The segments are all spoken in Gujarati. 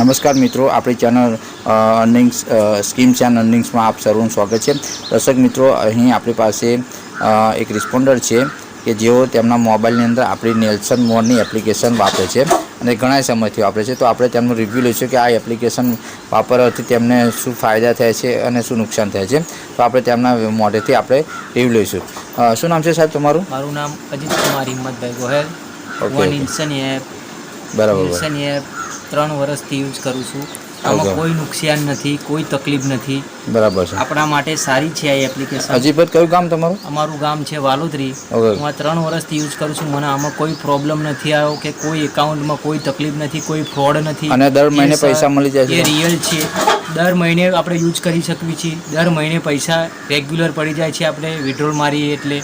નમસ્કાર મિત્રો, આપણી ચેનલ અર્નિંગ્સ સ્કીમ્સ એન્ડ અર્નિંગ્સમાં આપ સર્વનું સ્વાગત છે. દર્શક મિત્રો, અહીં આપણી પાસે એક રિસ્પોન્ડર છે કે જેઓ તેમના મોબાઈલની અંદર આપણી નેલ્સન મોરની એપ્લિકેશન વાપરે છે અને ઘણા સમયથી વાપરે છે. તો આપણે તેમનું રિવ્યૂ લઈશું કે આ એપ્લિકેશન વાપરવાથી તેમને શું ફાયદા થાય છે અને શું નુકસાન થાય છે. તો આપણે તેમના મોઢેથી આપણે રિવ્યૂ લઈશું. શું નામ છે સાહેબ તમારું? મારું નામ અજીત કુમાર હિંમતભાઈ ગોહેલ. ઓકે. ઇન્સન એપ બરાબર. 3 વર્ષથી યુઝ કરું છું. આમાં કોઈ નુકસાન નથી, કોઈ તકલીફ નથી. બરાબર છે. આપણા માટે સારી છે આ એપ્લિકેશન. અજીત, કયું ગામ તમારું? અમારું ગામ છે વાલોદરી. હું આ 3 વર્ષથી યુઝ કરું છું. મને આમાં કોઈ પ્રોબ્લેમ નથી આવ્યો કે કોઈ એકાઉન્ટમાં કોઈ તકલીફ નથી, કોઈ ફ્રોડ નથી. અને દર મહિને પૈસા મળી જાય છે? એ રિયલ છે. દર મહિને આપણે યુઝ કરી શકીએ છીએ. દર મહિને પૈસા રેગ્યુલર પડી જાય છે. આપણે વિડ્રોલ મારીએ એટલે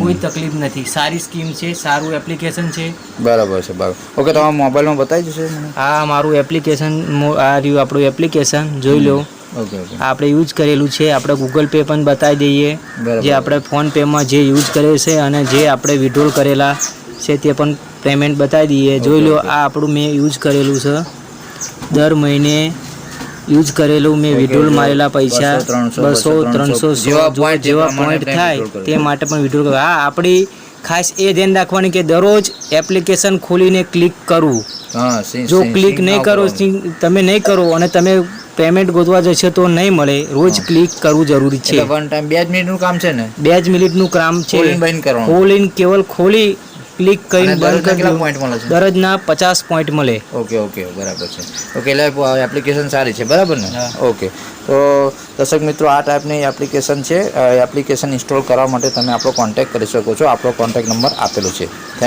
કોઈ તકલીફ નથી. સારી સ્કીમ છે, સારું એપ્લિકેશન છે. બરાબર છે. બરાબર. ઓકે, તમારા મોબાઈલમાં બતાવી જશે મને? આ મારું એપ્લિકેશન, આ રહ્યું આપણું એપ્લિકેશન, જોઈ લો. ઓકે. આપણે યુઝ કરેલું છે. આપણે ગૂગલ પે પણ બતાવી દઈએ, જે આપણે ફોન પેમાં જે યુઝ કરે છે અને જે આપણે વિડ્રોલ કરેલા છે તે પણ પેમેન્ટ બતાવી દઈએ. જોઈ લો, આ આપણું મેં યુઝ કરેલું છે. દર મહિને યુઝ કરેલું મેં વિડ્રોલ મારેલા પૈસા 200-300 જેવા પોઈન્ટ થાય તે માટે પણ વિડ્રોલ કરવા. હા, આપણી ખાસ એ ધ્યાન રાખવાની કે દરરોજ એપ્લિકેશન ખોલીને ક્લિક કરવું. જો ક્લિક નહીં કરો, તમે નહીં કરો અને તમે પેમેન્ટ ગોતવા જશો તો નહીં મળે. રોજ ક્લિક કરવું જરૂરી છે. વન ટાઈમ 2 મિનિટનું કામ છે ને? 2 મિનિટનું કામ છે. ખોલીને કેવલ ખોલી ક્લિક કરીને બંધ કરી દો. દરરોજના 50 પોઈન્ટ મળે. ઓકે, બરાબર છે. ઓકે, એટલે એપ્લિકેશન સારી છે, બરાબર ને? ઓકે. તો દર્શક મિત્રો, આ ટાઈપની એપ્લિકેશન છે. એપ્લિકેશન ઇન્સ્ટોલ કરવા માટે તમે આપણો કોન્ટેક્ટ કરી શકો છો. આપણો કોન્ટેક્ટ નંબર આપેલો છે. થેન્ક